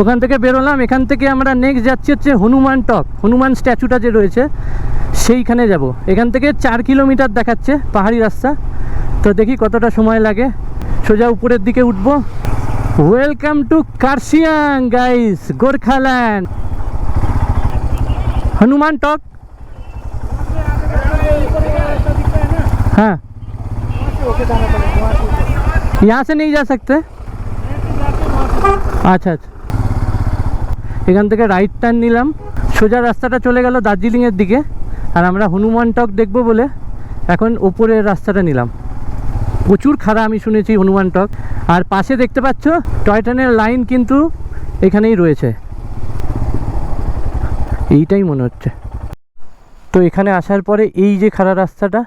ওখান থেকে বেরোলাম। এখান থেকে আমরা নেক্সট যাচ্ছি হচ্ছে হনুমান টক, হনুমান স্ট্যাচুটা যে রয়েছে সেইখানে যাব। এখান থেকে 4 কিলোমিটার দেখাচ্ছে পাহাড়ি রাস্তা, তো দেখি কতটা সময় লাগে। সোজা উপরের দিকে উঠবো। Welcome to Kurseong guys, Gorkhaland, Hanuman talk. हाँ, यहाँ से नहीं जा सकते। আচ্ছা আচ্ছা, এখান থেকে রাইট টার্ন নিলাম, সোজা রাস্তাটা চলে গেল দার্জিলিংয়ের দিকে। আর আমরা হনুমান টক দেখবো বলে এখন ওপরের রাস্তাটা নিলাম। প্রচুর খাড়া আমি শুনেছি হনুমান টক। আর পাশে দেখতে পাচ্ছ টয় ট্রেনের লাইন কিন্তু এখানেই রয়েছে, এইটাই মনে হচ্ছে। তো এখানে আসার পরে এই যে খাড়া রাস্তাটা,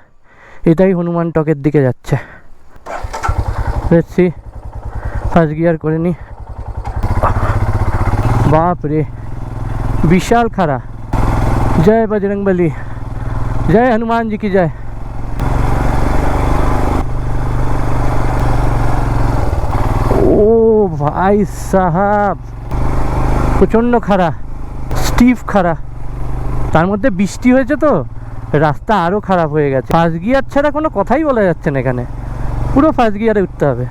এটাই হনুমান টকের দিকে যাচ্ছে। দেখছি ফার্স্ট গিয়ার করে নি। বাপ রে, বিশাল খাড়া। জয় বজরংবলী, জয় হনুমান জি কি জয়। ও ভাই সাহাব, প্রচণ্ড খাড়া, স্টিফ খাড়া। তার মধ্যে বৃষ্টি হয়েছে তো রাস্তা আরও খারাপ হয়ে গেছে। ফার্স্ট গিয়ার ছাড়া কোনো কথাই বলা যাচ্ছে না, এখানে পুরো ফার্স্ট গিয়ারে উঠতে হবে।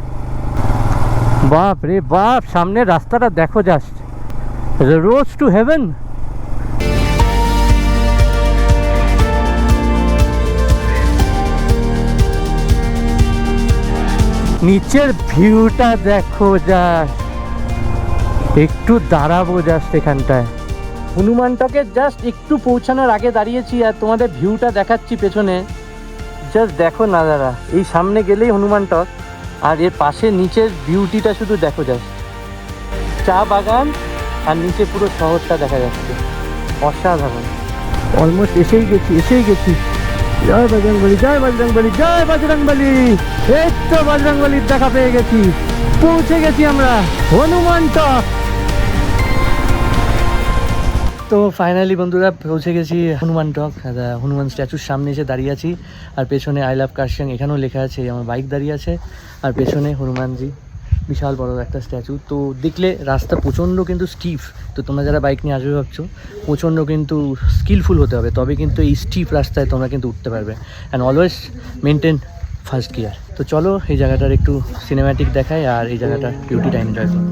বাপ রে বাপ, সামনে রাস্তাটা দেখো জাস্ট, রোড টু হেভেন। নিচের ভিউটা দেখো জাস্ট, একটু দাঁড়াবো জাস্ট এখানটায়। হনুমান টকের জাস্ট একটু পৌঁছানোর আগে দাঁড়িয়েছি আর তোমাদের ভিউটা দেখাচ্ছি পেছনে। জাস্ট দেখো না দাদা, এই সামনে গেলেই হনুমান টক, আর এর পাশে নিচের বিউটিটা শুধু দেখো জাস্ট, চা বাগান আর নিচে পুরো শহরটা দেখা যাচ্ছে, অসাধারণ। অলমোস্ট এসেই গেছি। জয় বজরংবলী, জয় বজরংবলী, জয় বজরংবলী। এই তো বজরংবলীর দেখা পেয়ে গেছি, পৌঁছে গেছি আমরা হনুমান টক। তো ফাইনালি বন্ধুরা পৌঁছে গেছি হনুমান টক। হনুমান স্ট্যাচুর সামনে এসে দাঁড়িয়ে আছি, আর পেছনে আই লাভ কার্শিয়াং এখানেও লেখা আছে। আমার বাইক দাঁড়িয়ে আছে, আর পেছনে হনুমানজি, বিশাল বড় একটা স্ট্যাচু। তো দেখলে রাস্তা প্রচণ্ড কিন্তু স্টিফ, তো তোমরা যারা বাইক নিয়ে আসবে ভাবছো, প্রচণ্ড কিন্তু স্কিলফুল হতে হবে, তবে কিন্তু এই স্টিফ রাস্তায় তোমরা কিন্তু উঠতে পারবে। And always maintain first gear. তো চলো এই জায়গাটার একটু সিনেম্যাটিক দেখায় আর এই জায়গাটার বিউটিটা এনজয় করো।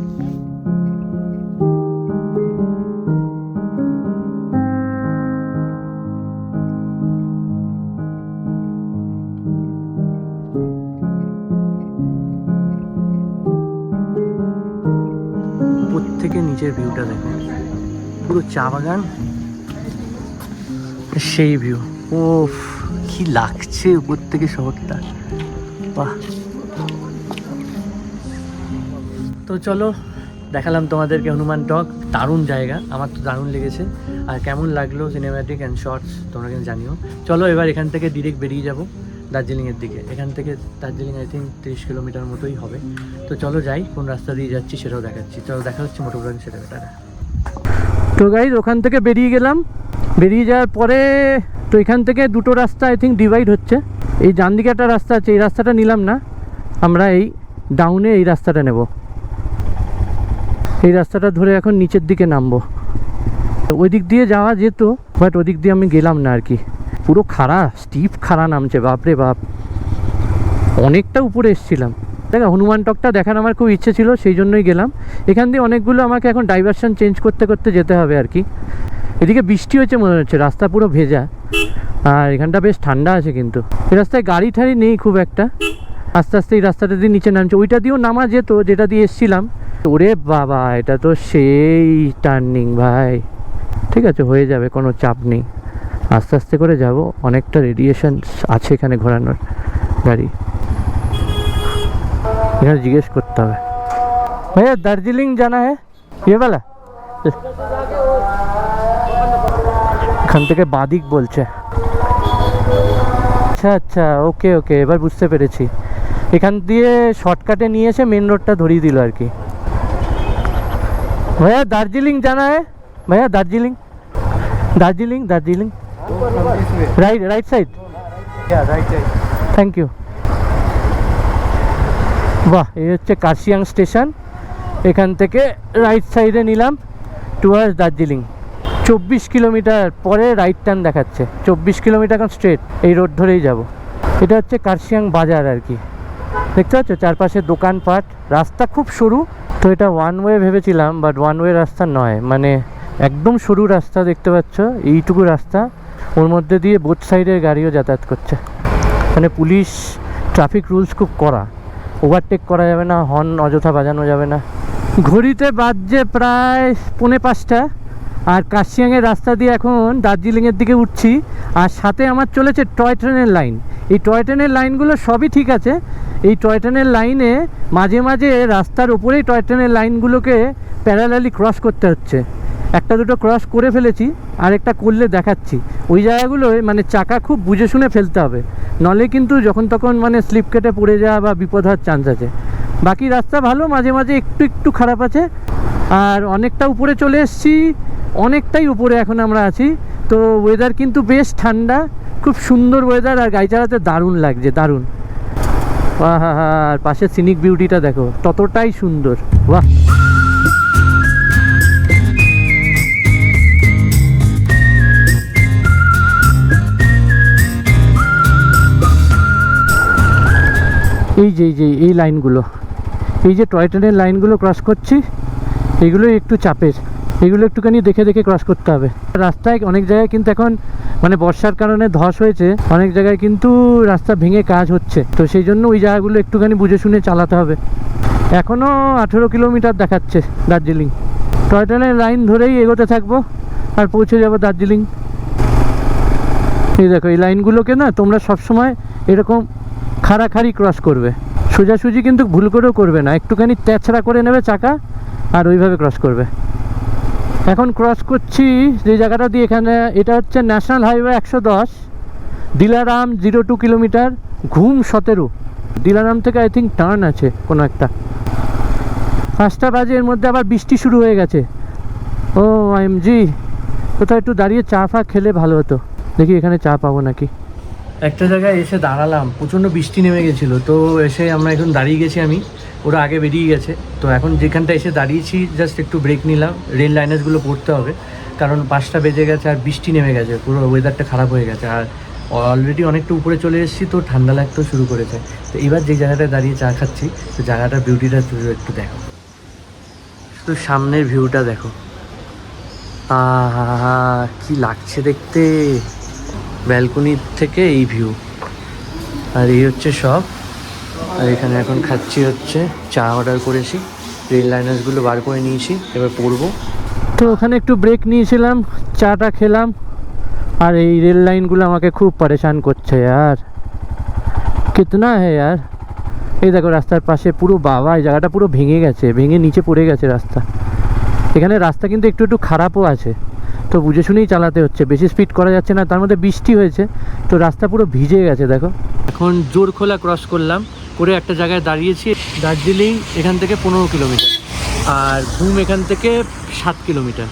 থেকে নিচের ভিউটা দেখো, পুরো চা বাগান, সেই ভিউ। ও কি লাগছে উপর থেকে শহরটা, বাহ। তো চলো দেখালাম তোমাদেরকে হনুমান টক, দারুণ জায়গা, আমার তো দারুণ লেগেছে। আর কেমন লাগলো সিনেম্যাটিক অ্যান্ড শর্টস তোমরা কিন্তু জানিও। চলো এবার এখান থেকে ডিরেক্ট বেরিয়ে যাবো দার্জিলিংয়ের দিকে। এখান থেকে দার্জিলিং আই থিঙ্ক 30 কিলোমিটার মতোই হবে। তো চলো যাই, কোন রাস্তা দিয়ে যাচ্ছি সেটাও দেখাচ্ছি। চলো দেখা হচ্ছে মোটোগ্রাম সেটা বেটার। তো গাইজ ওখান থেকে বেরিয়ে গেলাম, বেরিয়ে যাওয়ার পরে তো এখান থেকে দুটো রাস্তা আই থিঙ্ক ডিভাইড হচ্ছে। এই ডান দিকে একটা রাস্তা আছে, এই রাস্তাটা নিলাম না, আমরা এই ডাউনে এই রাস্তাটা নেব। এই রাস্তাটা ধরে এখন নিচের দিকে নামবো। ওই দিক দিয়ে যাওয়া যেত, বাট ওই দিক দিয়ে আমি গেলাম না আর কি। পুরো খাড়া, স্টিফ খাড়া নামছে, বাপরে বাপ। অনেকটা উপরে এসেছিলাম। দেখো হনুমান টকটা দেখার আমার খুব ইচ্ছে ছিল, সেই জন্যই গেলাম। এখান দিয়ে অনেকগুলো আমাকে এখন ডাইভারশন চেঞ্জ করতে করতে যেতে হবে আর কি। এদিকে বৃষ্টি হচ্ছে মনে হচ্ছে, রাস্তা পুরো ভেজা, আর এখানটা বেশ ঠান্ডা আছে। কিন্তু এই রাস্তায় গাড়ি ঠাড়ি নেই খুব একটা। আস্তে আস্তে এই রাস্তাটা দিয়ে নিচে নামছে, ওইটা দিয়েও নামা যেত যেটা দিয়ে এসেছিলাম। ওরে বাবা, এটা তো সেই টার্নিং ভাই। ঠিক আছে, হয়ে যাবে, কোনো চাপ নেই, আস্তে আস্তে করে যাব। অনেকটা রেডিয়েশন আছে এখানে ঘোরানোর গাড়ি। এখানে জিজ্ঞেস করতে হবে, ভাইয়া দার্জিলিং জানা হ্যাঁ ये वाला? এখান থেকে বাদিক বলছে। আচ্ছা আচ্ছা, ওকে ওকে, এবার বুঝতে পেরেছি। এখান দিয়ে শর্টকাটে নিয়ে এসে মেন রোডটা ধরিয়ে দিল আর কি। भैया दार्जिलिंग जाना है? भैया Darjeeling, Darjeeling, Darjeeling right, right side, right side, thank you. বাহ, এই হচ্ছে কার্শিয়াং স্টেশন। এখান থেকে রাইট সাইডে নিলাম টুয়ার্ডস দার্জিলিং। 24 কিলোমিটার পরে রাইট টার্ন দেখাচ্ছে, 24 কিলোমিটার এখন স্ট্রেট এই রোড ধরেই যাব। এটা হচ্ছে কার্শিয়াং বাজার আর কি, দেখতে পাচ্ছ চারপাশে দোকানপাট, রাস্তা খুব সরু। তো এটা ওয়ান ওয়ে ভেবেছিলাম, বাট ওয়ান ওয়ে রাস্তা নয়, মানে একদম সরু রাস্তা, দেখতে পাচ্ছ এইটুকু রাস্তা, ওর মধ্যে দিয়ে বোথ সাইডের গাড়িও যাতায়াত করছে। মানে পুলিশ ট্রাফিক রুলস খুব কড়া, ওভারটেক করা যাবে না, হর্ন অযথা বাজানো যাবে না। ঘড়িতে বাজছে প্রায় 4:45, আর কার্শিয়াংয়ের রাস্তা দিয়ে এখন দার্জিলিংয়ের দিকে উঠছি। আর সাথে আমার চলেছে টয় ট্রেনের লাইন। এই টয় ট্রেনের লাইনগুলো সবই ঠিক আছে, এই টয় ট্রেনের লাইনে মাঝে মাঝে রাস্তার ওপরেই টয় ট্রেনের লাইনগুলোকে প্যারালালি ক্রস করতে হচ্ছে। একটা দুটো ক্রস করে ফেলেছি, আর একটা করলে দেখাচ্ছি। ওই জায়গাগুলোয় মানে চাকা খুব বুঝে শুনে ফেলতে হবে, নলে কিন্তু যখন তখন মানে স্লিপ কেটে পড়ে যাওয়া বা বিপদ হওয়ার চান্স আছে। বাকি রাস্তা ভালো, মাঝে মাঝে একটু একটু খারাপ আছে। আর অনেকটা উপরে চলে এসেছি, অনেকটাই উপরে এখন আমরা আছি। তো ওয়েদার কিন্তু বেশ ঠান্ডা, খুব সুন্দর ওয়েদার, আর গাড়ি চালাতে দারুণ লাগছে, দারুণ। আর পাশে সিনিক বিউটিটা দেখো, ততটাই সুন্দর, বাহ। এই লাইনগুলো, এই যে টয় ট্রেনের লাইনগুলো ক্রস করছি, এগুলো একটু চাপের, এগুলো একটুখানি দেখে দেখে ক্রস করতে হবে। রাস্তায় অনেক জায়গায় কিন্তু এখন মানে বর্ষার কারণে ধস হয়েছে, অনেক জায়গায় কিন্তু রাস্তা ভেঙে কাজ হচ্ছে, তো সেই জন্য ওই জায়গাগুলো একটুখানি বুঝে শুনে চালাতে হবে। এখনও 18 কিলোমিটার দেখাচ্ছে দার্জিলিং। টয় ট্রেনের লাইন ধরেই এগোতে থাকবো আর পৌঁছে যাব দার্জিলিং। এই দেখো, এই লাইনগুলোকে না তোমরা সবসময় এরকম খাড়াখাড়ি ক্রস করবে, সোজাসুজি কিন্তু ভুল করেও করবে না, একটুখানি তেছড়া করে নেবে চাকা আর ওইভাবে ক্রস করবে। এখন ক্রস করছি যে জায়গাটা দিয়ে, এখানে এটা হচ্ছে ন্যাশনাল হাইওয়ে 110, দিলারাম 02 কিলোমিটার, ঘুম 17। দিলারাম থেকে আই থিঙ্ক টার্ন আছে কোনো একটা। 5টা বাজে, এর মধ্যে আবার বৃষ্টি শুরু হয়ে গেছে। ও OMG, কোথাও একটু দাঁড়িয়ে চা ফা খেলে ভালো হতো, দেখি এখানে চা পাবো নাকি। একটা জায়গায় এসে দাঁড়ালাম, প্রচণ্ড বৃষ্টি নেমে গেছিলো, তো এসে আমরা এখন দাঁড়িয়ে গেছি, আমি ওরা আগে বেরিয়ে গেছে। তো এখন যেখানটা এসে দাঁড়িয়েছি জাস্ট একটু ব্রেক নিলাম, রেল লাইনার্সগুলো পড়তে হবে, কারণ 5টা বেজে গেছে আর বৃষ্টি নেমে গেছে, পুরো ওয়েদারটা খারাপ হয়ে গেছে, আর অলরেডি অনেকটা উপরে চলে এসেছি, তো ঠান্ডা লাগতেও শুরু করেছে। তো এবার যে জায়গাটায় দাঁড়িয়ে চা খাচ্ছি, তো জায়গাটার বিউটিটা একটু দেখো, শুধু সামনের ভিউটা দেখো, কি লাগছে দেখতে, ব্যালকনির থেকে এই ভিউ। আর এই হচ্ছে সব, আর এখানে এখন খাচ্ছি হচ্ছে চা, অর্ডার করেছি, রেল লাইনার্সগুলো বার করে নিয়েছি, এবার পড়বো। তো ওখানে একটু ব্রেক নিয়েছিলাম, চাটা খেলাম, আর এই রেল লাইনগুলো আমাকে খুব পরেশান করছে यार, কিতনা है यार। এই দেখো রাস্তার পাশে পুরো, বাবা এই জায়গাটা পুরো ভেঙে গেছে, ভেঙে নিচে পড়ে গেছে রাস্তা। এখানে রাস্তা কিন্তু একটু একটু খারাপও আছে, তো বুঝে শুনেই চালাতে হচ্ছে, বেশি স্পিড করা যাচ্ছে না, তার মধ্যে বৃষ্টি হয়েছে, তো রাস্তা পুরো ভিজে গেছে দেখো। এখন জোরখোলা ক্রস করলাম, করে একটা জায়গায় দাঁড়িয়েছি। দার্জিলিং এখান থেকে 15 কিলোমিটার, আর ঘুম এখান থেকে 7 কিলোমিটার।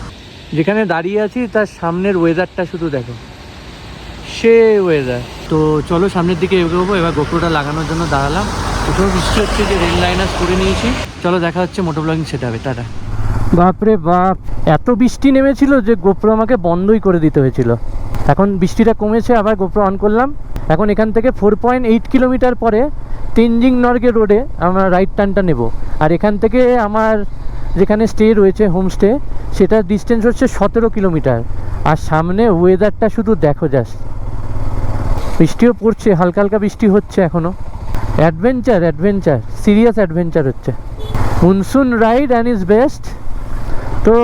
যেখানে দাঁড়িয়ে আছি তার সামনের ওয়েদারটা শুধু দেখো, সে ওয়েদার। তো চলো সামনের দিকে এগোবো। এবার গোপ্রোটা লাগানোর জন্য দাঁড়ালাম, কোথাও বৃষ্টি হচ্ছে, যে রেল লাইনার্স করে নিয়েছি। চলো দেখা হচ্ছে মোটো ব্লগিং সেটআপে, টাটা। বাপরে বাপ, এত বৃষ্টি নেমেছিল যে গোপ্রো আমাকে বন্ধই করে দিতে হয়েছিল। এখন বৃষ্টিটা কমেছে, আবার গোপ্রো অন করলাম। এখন এখান থেকে 4.8 কিলোমিটার পরে তেনজিং নর্গে রোডে আমরা রাইট টার্নটা নেব। আর এখান থেকে আমার যেখানে স্টে রয়েছে, হোমস্টে, সেটার ডিস্টেন্স হচ্ছে 17 কিলোমিটার। আর সামনে ওয়েদারটা শুধু দেখো জাস্ট, বৃষ্টিও পড়ছে, হালকা হালকা বৃষ্টি হচ্ছে এখনও। অ্যাডভেঞ্চার, সিরিয়াস অ্যাডভেঞ্চার হচ্ছে। Monsoon ride and is best. তো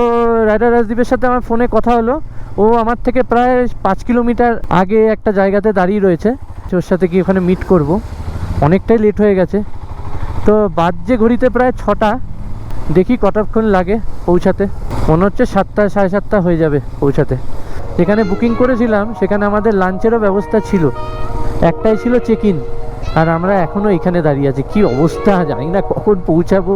রাইডার রাজদীপের সাথে আমার ফোনে কথা হলো, ও আমার থেকে প্রায় 5 কিলোমিটার আগে একটা জায়গাতে দাঁড়িয়ে রয়েছে, ওর সাথে গিয়ে ওখানে মিট করব। অনেকটাই লেট হয়ে গেছে, তো বাজছে ঘড়িতে প্রায় 6টা, দেখি কতক্ষণ লাগে পৌঁছাতে। মনে হচ্ছে 7টা, 7:30 হয়ে যাবে পৌঁছাতে। যেখানে বুকিং করেছিলাম সেখানে আমাদের লাঞ্চেরও ব্যবস্থা ছিল, একটাই ছিল চেক ইন, আর আমরা এখনও এখানে দাঁড়িয়ে আছি। কি অবস্থা, জানি না কখন পৌঁছাবো।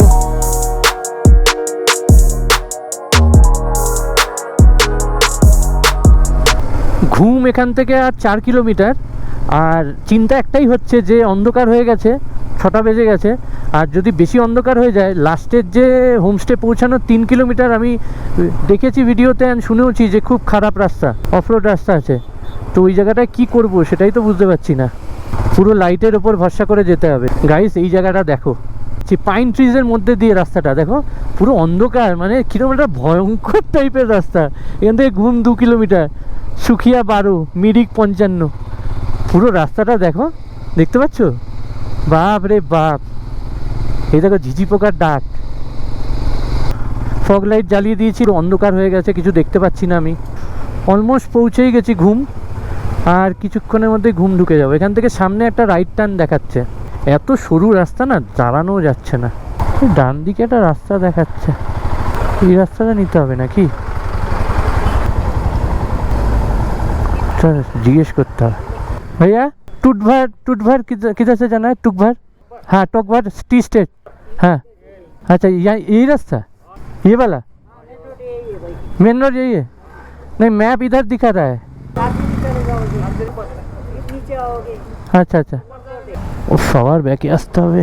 ঘুম এখান থেকে আর 4 কিলোমিটার। আর চিন্তা একটাই হচ্ছে যে অন্ধকার হয়ে গেছে, 6টা বেজে গেছে, আর যদি বেশি অন্ধকার হয়ে যায়, লাস্টের যে হোমস্টে পৌঁছানোর 3 কিলোমিটার আমি দেখেছি ভিডিওতে, আর শুনেওছি যে খুব খারাপ রাস্তা, অফরোড রাস্তা আছে। তো ওই জায়গাটায় কী করব সেটাই তো বুঝতে পারছি না। পুরো লাইটের ওপর ভরসা করে যেতে হবে। গাইস, এই জায়গাটা দেখো, পাইন ট্রিজের মধ্যে দিয়ে রাস্তাটা দেখো, পুরো অন্ধকার, মানে কিরকম একটা ভয়ঙ্কর টাইপের রাস্তা। এখান থেকে ঘুম 2 কিলোমিটার, সুখিয়া 12, মিরিক 55। পুরো রাস্তাটা দেখো, দেখতে পাচ্ছ? বাপ রে বাপ, এই দেখো ঝিঝি পোকার ডাক। ফগ লাইট জ্বালিয়ে দিয়েছি, অন্ধকার হয়ে গেছে, কিছু দেখতে পাচ্ছি না। আমি অলমোস্ট পৌঁছেই গেছি ঘুম, আর কিছুক্ষণের মধ্যে ঘুম ঢুকে যাবো। এখান থেকে সামনে একটা রাইট টার্ন দেখাচ্ছে। এত সরু রাস্তা না, দাঁড়ানোও যাচ্ছে না। ডান দিকে একটা রাস্তা দেখাচ্ছে, এই রাস্তাটা নিতে হবে নাকি? জিজ্ঞেস করতে হবে। भैया टूटभर किधर से जाना है? टूकभर, हाँ टोकभर टी स्टेट। हाँ अच्छा, यहाँ यही रास्ता, ये वाला मेन रोड यही है? नहीं, मैप इधर दिखा रहा है। আচ্ছা আচ্ছা, ও সবার ব্যাকে আসতে হবে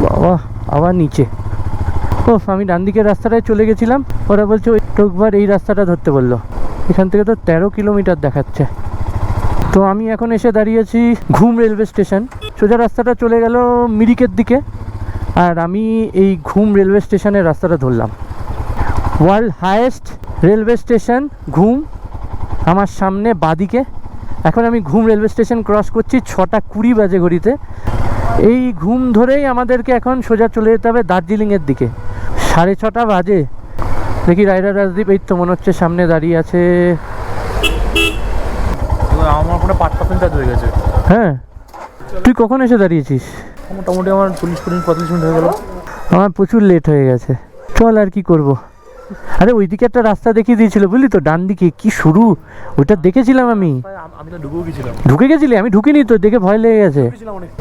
বাবা, আবার নিচে। ও, আমি ডান দিকের রাস্তাটায় চলে গেছিলাম, ওরা বলছে ওই টোকবার এই রাস্তাটা ধরতে বললো। এখান থেকে তো 13 কিলোমিটার দেখাচ্ছে। তো আমি এখন এসে দাঁড়িয়েছি ঘুম রেলওয়ে স্টেশন। সোজা রাস্তাটা চলে গেল মিরিকের দিকে, আর আমি এই ঘুম রেলওয়ে স্টেশনের রাস্তাটা ধরলাম। ওয়ার্ল্ড হাইয়েস্ট রেলওয়ে স্টেশন ঘুম আমার সামনে বাদিকে। এখন আমি ঘুম রেলওয়ে স্টেশন ক্রস করছি, 6:20 বাজে ঘড়িতে। এই ঘুম ধরেই আমাদেরকে এখন সোজা চলে যেতে হবে দার্জিলিংয়ের দিকে। 6:30 বাজে। দেখি রাইডার রাজদীপ এই তো মনে হচ্ছে সামনে দাঁড়িয়ে আছে। আমার কোনো 5% চার্জ হয়ে গেছে। হ্যাঁ, তুই কখন এসে দাঁড়িয়েছিস? মোটামুটি আমার 40-45 মিনিট হয়ে গেল। আমার প্রচুর লেট হয়ে গেছে। চল, আর কি করব। আরে ওইদিকে একটা রাস্তা দেখিয়ে দিয়েছিল বুঝলি তো, ডান দিকে, কি শুরু, ওইটা দেখেছিলাম আমি। আমি তো ঢুকেও গেছিলাম। ঢুকে গেছিলি? আমি ঢুকিনি তো, দেখে ভয় লেগে গেছে।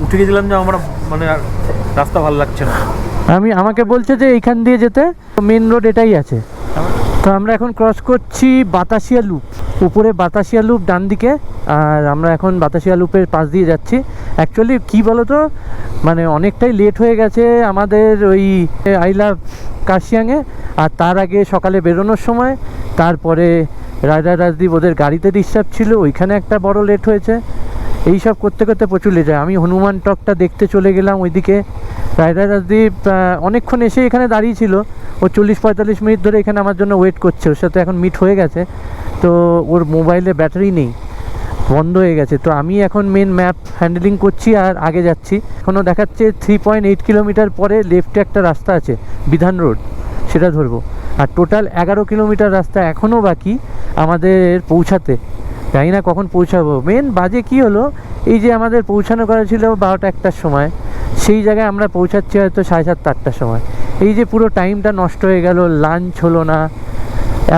উঠে গেছিলাম যে আমার মানে রাস্তা ভালো লাগছে না। আমাকে বলছে যে এইখান দিয়ে যেতে, মেন রোড এটাই আছে। তো আমরা এখন ক্রস করছি বাতাসিয়া লুপ, উপরে বাতাসিয়া লুপ ডান দিকে, আর আমরা এখন বাতাসিয়া লুপের পাশ দিয়ে যাচ্ছি। অ্যাকচুয়ালি কী বলো তো, মানে অনেকটাই লেট হয়ে গেছে আমাদের ওই আই লাভ কার্শিয়াংয়ে। আর তার আগে সকালে বেরোনোর সময়, তারপরে রাইডার রাজদীপ ওদের গাড়িতে ডিস্টার্ব ছিল, ওইখানে একটা বড় লেট হয়েছে। এই সব করতে করতে প্রচুর লেট হয়। আমি হনুমান টকটা দেখতে চলে গেলাম ওইদিকে। রাইডার রাজদীপ অনেকক্ষণ এসে এখানে দাঁড়িয়েছিল, ও 40-45 মিনিট ধরে এখানে আমার জন্য ওয়েট করছে। ওর সাথে এখন মিট হয়ে গেছে, তো ওর মোবাইলে ব্যাটারি নেই, বন্ধ হয়ে গেছে। তো আমি এখন মেন ম্যাপ হ্যান্ডেলিং করছি আর আগে যাচ্ছি। এখনও দেখাচ্ছে 3.8 কিলোমিটার পরে লেফটে একটা রাস্তা আছে, বিধান রোড, সেটা ধরবো। আর টোটাল 11 কিলোমিটার রাস্তা এখনও বাকি আমাদের পৌঁছাতে। জানি না কখন পৌঁছাবো। মেন বাজে কি হলো, এই যে আমাদের পৌঁছানো করা ছিল 12টা-1টার সময়, সেই জায়গায় আমরা পৌঁছাচ্ছি হয়তো 7:30-8টার সময়। এই যে পুরো টাইমটা নষ্ট হয়ে গেল, লাঞ্চ হলো না,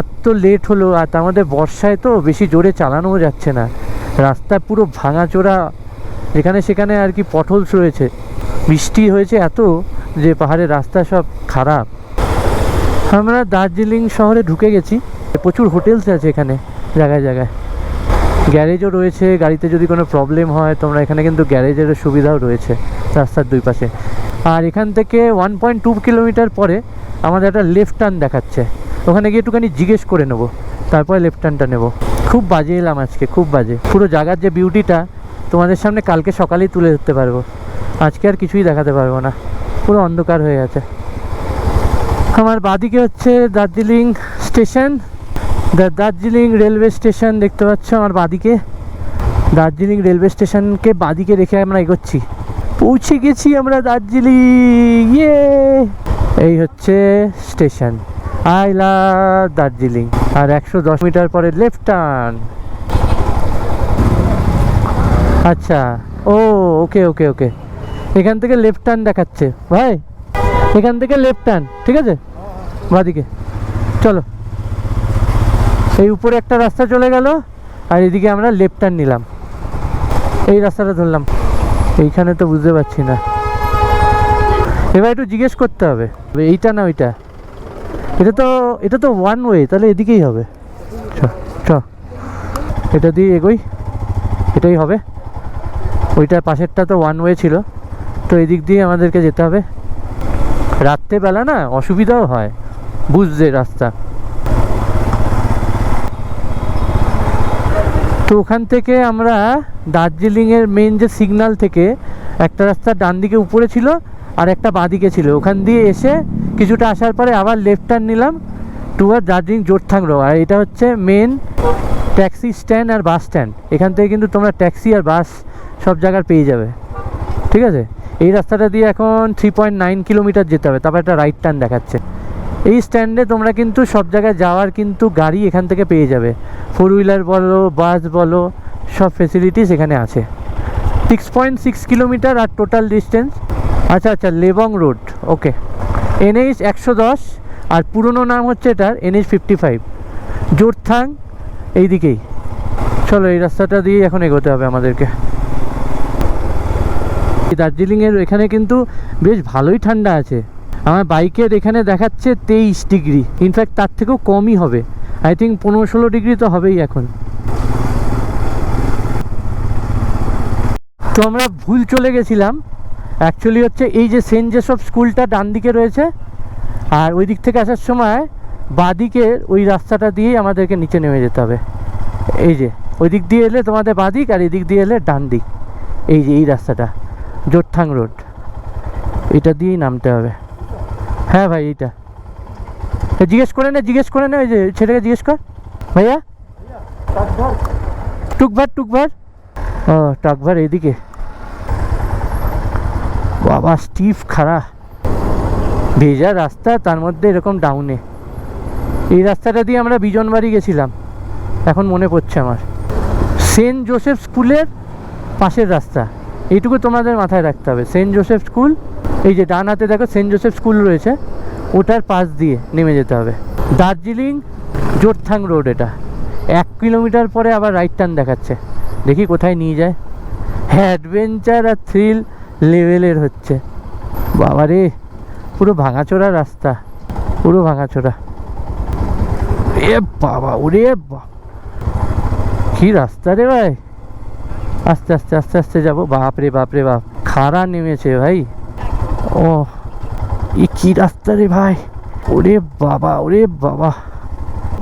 এত লেট হলো। আর আমাদের বর্ষায় তো বেশি জোরে চালানোও যাচ্ছে না, রাস্তা পুরো ভাঙাচোরা, যেখানে সেখানে আর কি পটহোলস রয়েছে। বৃষ্টি হয়েছে এত যে পাহাড়ের রাস্তা সব খারাপ। আমরা দার্জিলিং শহরে ঢুকে গেছি। প্রচুর হোটেলস আছে এখানে, জায়গায় জায়গায় গ্যারেজও রয়েছে। গাড়িতে যদি কোনো প্রবলেম হয় তোমরা, এখানে কিন্তু গ্যারেজেরও সুবিধাও রয়েছে রাস্তার দুই পাশে। আর এখান থেকে 1.2 কিলোমিটার পরে আমাদের একটা লেফট টার্ন দেখাচ্ছে, ওখানে গিয়ে একটুখানি জিজ্ঞেস করে নেবো, তারপরে লেফট টার্নটা নেবো। খুব বাজে এলাম আজকে, খুব বাজে। পুরো জায়গার যে বিউটিটা তোমাদের সামনে কালকে সকালেই তুলে ধরতে পারবো, আজকে আর কিছুই দেখাতে পারবো না, পুরো অন্ধকার হয়ে গেছে। আমার বাদিকে হচ্ছে Darjeeling station, Darjeeling railway station দেখতে পাচ্ছ আমার বাদিকে। দার্জিলিং রেলওয়ে স্টেশনকে বাদিকে রেখে আমরা এগোচ্ছি। পৌঁছে গেছি আমরা দার্জিলিং, ইয়ে! এই হচ্ছে স্টেশন, আই লাভ দার্জিলিং। আর 110 মিটার পরে লেফট টার্ন। আচ্ছা, ও ওকে ওকে ওকে, এখান থেকে লেফট টার্ন দেখাচ্ছে ভাই, এখান থেকে লেফট টার্ন, ঠিক আছে, বাদিকে চলো। এই উপরে একটা রাস্তা চলে গেল, আর এদিকে আমরা লেফট টার্ন নিলাম, এই রাস্তাটা ধরলাম। এইখানে তো বুঝতে পারছি না, এবার একটু জিজ্ঞেস করতে হবে এইটা না ওইটা। এটা তো ওয়ান ওয়ে, তাহলে এদিকেই হবে। চ চ, এটা দিয়ে এগোই, এটাই হবে। ওইটার পাশেরটা তো ওয়ান ওয়ে ছিল, তো এদিক দিয়ে আমাদেরকে যেতে হবে। রাত্রেবেলা না অসুবিধাও হয় বুঝতে রাস্তা। তো ওখান থেকে আমরা দার্জিলিংয়ের মেন যে সিগন্যাল থেকে একটা রাস্তা ডান দিকে উপরে ছিল আর একটা বাঁ দিকে ছিল, ওখান দিয়ে এসে কিছুটা আসার পরে আবার লেফট টার্ন নিলাম টুয়ার্ড দার্জিলিং জোরথাং রোড। আর এটা হচ্ছে মেন ট্যাক্সি স্ট্যান্ড আর বাস স্ট্যান্ড। এখান থেকে কিন্তু তোমরা ট্যাক্সি আর বাস সব জায়গার পেয়ে যাবে, ঠিক আছে। এই রাস্তাটা দিয়ে এখন 3.9 কিলোমিটার যেতে হবে, তারপর একটা রাইট টার্ন দেখাচ্ছে। এই স্ট্যান্ডে তোমরা কিন্তু সব জায়গায় যাওয়ার কিন্তু গাড়ি এখান থেকে পেয়ে যাবে, 4 হুইলার বলো বাস বলো, সব ফেসিলিটিস এখানে আছে। 6.6 কিলোমিটার আর টোটাল ডিস্টেন্স। আচ্ছা আচ্ছা, লেবং রোড, ওকে। NH 110 আর পুরনো নাম হচ্ছে এটার NH 55। জোরথাং এইদিকেই। চলো এই রাস্তাটা দিয়ে এখন এগোতে হবে আমাদেরকে। দার্জিলিংয়ের এখানে কিন্তু বেশ ভালোই ঠান্ডা আছে। আমার বাইকের এখানে দেখাচ্ছে 23 ডিগ্রি, ইনফ্যাক্ট তার থেকেও কমই হবে, আই থিঙ্ক 15-16 ডিগ্রি তো হবেই এখন। তো আমরা ভুল চলে গেছিলাম, অ্যাকচুয়ালি হচ্ছে এই যে সেন্ট জোসেফ স্কুলটা ডান দিকে রয়েছে, আর ওই দিক থেকে আসার সময় বাঁদিকের ওই রাস্তাটা দিয়েই আমাদেরকে নিচে নেমে যেতে হবে। এই যে ওই দিক দিয়ে এলে তোমাদের বাঁদিক, আর এই দিক দিয়ে এলে ডান দিক। এই যে এই রাস্তাটা জোরথাং রোড, এটা দিয়েই নামতে হবে। হ্যাঁ ভাই এইটা জিজ্ঞেস করে নে ওই যে ছেলেকে জিজ্ঞেস কর, ভাইয়া টুকভার ও টাকভার এইদিকে। বাবা স্টিফ খাড়া ভেজা রাস্তা, তার মধ্যে এরকম ডাউনে। এই রাস্তাটা দিয়ে আমরা বিজনবাড়ি গেছিলাম, এখন মনে পড়ছে আমার। সেন্ট জোসেফ স্কুলের পাশের রাস্তা, এইটুকু তোমাদের মাথায় রাখতে হবে। সেন্ট জোসেফ স্কুল, এই যে ডান হাতে দেখো সেন্ট জোসেফ স্কুল রয়েছে, ওটার পাশ দিয়ে নেমে যেতে হবে। দার্জিলিং জোরথাং রোড এটা। 1 কিলোমিটার পরে আবার রাইট টার্ন দেখাচ্ছে, দেখি কোথায় নিয়ে যায়। অ্যাডভেঞ্চার আর থ্রিল লেভেলের হচ্ছে। বাবা রে, পুরো ভাঙাচোরা রাস্তা, পুরো ভাঙাচোরা। এ বাবা, ওরে কি রাস্তা রে ভাই। আস্তে আস্তে আস্তে আস্তে যাবো। বাপরে বাপরে বাপ, খাড়া নেমেছে ভাই। ও এ কি রাস্তা রে ভাই, ওরে বাবা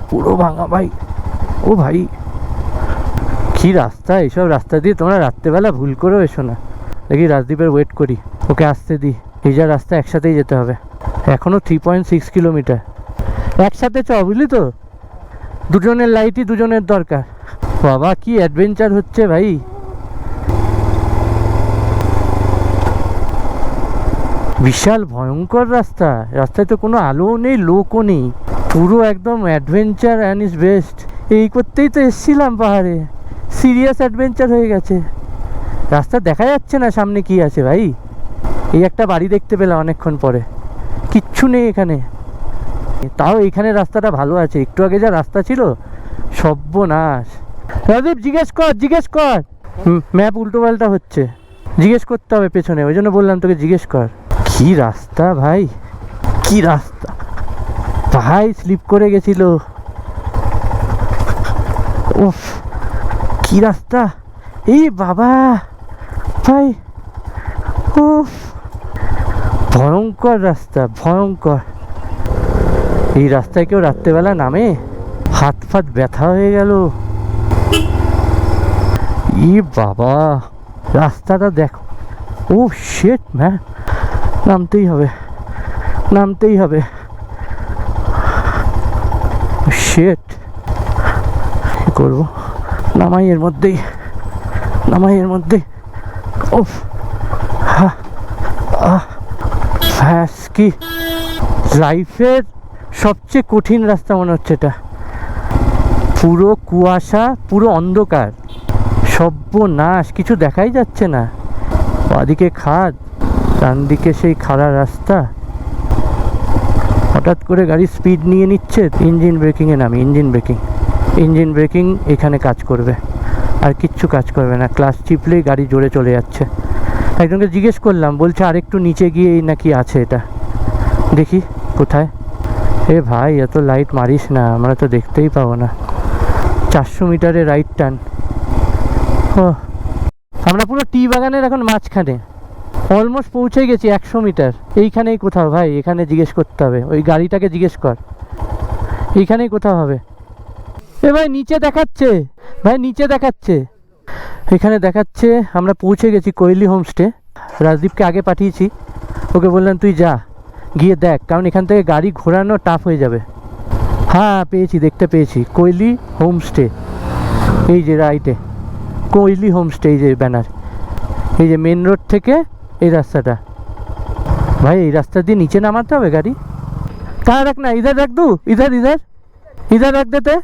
পুরো ভাঙা ভাই। ও ভাই কি রাস্তা, এইসব রাস্তা দিয়ে তোমরা রাত্রেবেলা ভুল করেও এসো না। দেখি রাজদীপের ওয়েট করি, ওকে আসতে দিই। এই যা রাস্তা একসাথেই যেতে হবে, এখনও 3.6 কিলোমিটার। একসাথে চ, বুঝলি তো, দুজনের লাইটই দুজনের দরকার। বাবা কি অ্যাডভেঞ্চার হচ্ছে ভাই। বিশাল ভয়ঙ্কর রাস্তা, রাস্তায় তো কোনো আলোও নেই লোকও নেই, পুরো একদম অ্যাডভেঞ্চার অ্যান্ড ইজ বেস্ট। এই করতেই তো এসছিলাম পাহাড়ে, সিরিয়াস অ্যাডভেঞ্চার হয়ে গেছে। রাস্তা দেখা যাচ্ছে না সামনে কি আছে ভাই। এই একটা বাড়ি দেখতে পেলাম অনেকক্ষণ পরে, কিচ্ছু নেই এখানে। তাও এইখানে রাস্তাটা ভালো আছে, একটু আগে যা রাস্তা ছিল সর্বনাশ। রাজীব জিজ্ঞেস কর ম্যাপ উল্টো পাল্টা হচ্ছে, জিজ্ঞেস করতে হবে পেছনে, ওই জন্য বললাম তোকে জিজ্ঞেস কর। কি রাস্তা ভাই, কি রাস্তা ভাই, স্লিপ করে গেছিল। উফ কি রাস্তা, এই বাবা ভাই, উফ ভয়ঙ্কর রাস্তা, ভয়ঙ্কর। এই রাস্তায় কেউ রাত্রেবেলা নামে, হাত ফাত ব্যথা হয়ে গেল। ই বাবা রাস্তাটা দেখো, ও শিট ম্যান, নামতেই হবে। শিট কি করবো, নামাই এর মধ্যেই। ওফ কি লাইফের সবচেয়ে কঠিন রাস্তা মনে হচ্ছে এটা। পুরো কুয়াশা, পুরো অন্ধকার, সর্বনাশ, কিছু দেখাই যাচ্ছে না। বাঁদিকে খাদ, ডান দিকে সেই খাড়া রাস্তা। হঠাৎ করে গাড়ি স্পিড নিয়ে নিচ্ছে, ইঞ্জিন ব্রেকিংয়ে নামি। ইঞ্জিন ব্রেকিং এখানে কাজ করবে, আর কিচ্ছু কাজ করবে না। ক্লাচ চিপলেই গাড়ি জোরে চলে যাচ্ছে। একজনকে জিজ্ঞেস করলাম, বলছে আরেকটু নিচে গিয়েই নাকি আছে এটা, দেখি কোথায়। এ ভাই এত লাইট মারিস না, আমরা তো দেখতেই পাবো না। 400 মিটারে রাইট টার্ন। ও আমরা পুরো টি বাগানের এখন মাঝখানে, অলমোস্ট পৌঁছে গেছি 100 মিটার। এইখানেই কোথাও ভাই, এখানে জিজ্ঞেস করতে হবে, ওই গাড়িটাকে জিজ্ঞেস কর, এইখানেই কোথাও হবে। এ ভাই নিচে দেখাচ্ছে, ভাই নিচে দেখাচ্ছে, এখানে দেখাচ্ছে আমরা পৌঁছে গেছি কোয়েলি হোমস্টে। রাজদীপকে আগে পাঠিয়েছি, ওকে বললাম তুই যা গিয়ে দেখ, কারণ এখান থেকে গাড়ি ঘোরানো টাফ হয়ে যাবে। হ্যাঁ পেয়েছি, দেখতে পেয়েছি কোয়েলি হোমস্টে, এই যে রাইটে কোয়েলি হোমস্টে, এই যে ব্যানার, এই যে মেন রোড থেকে এই রাস্তাটা। ভাই এই রাস্তা দিয়ে নিচে নামাতে হবে গাড়ি? कहाँ रखना है? इधर रख दूँ? इधर इधर इधर रख देते।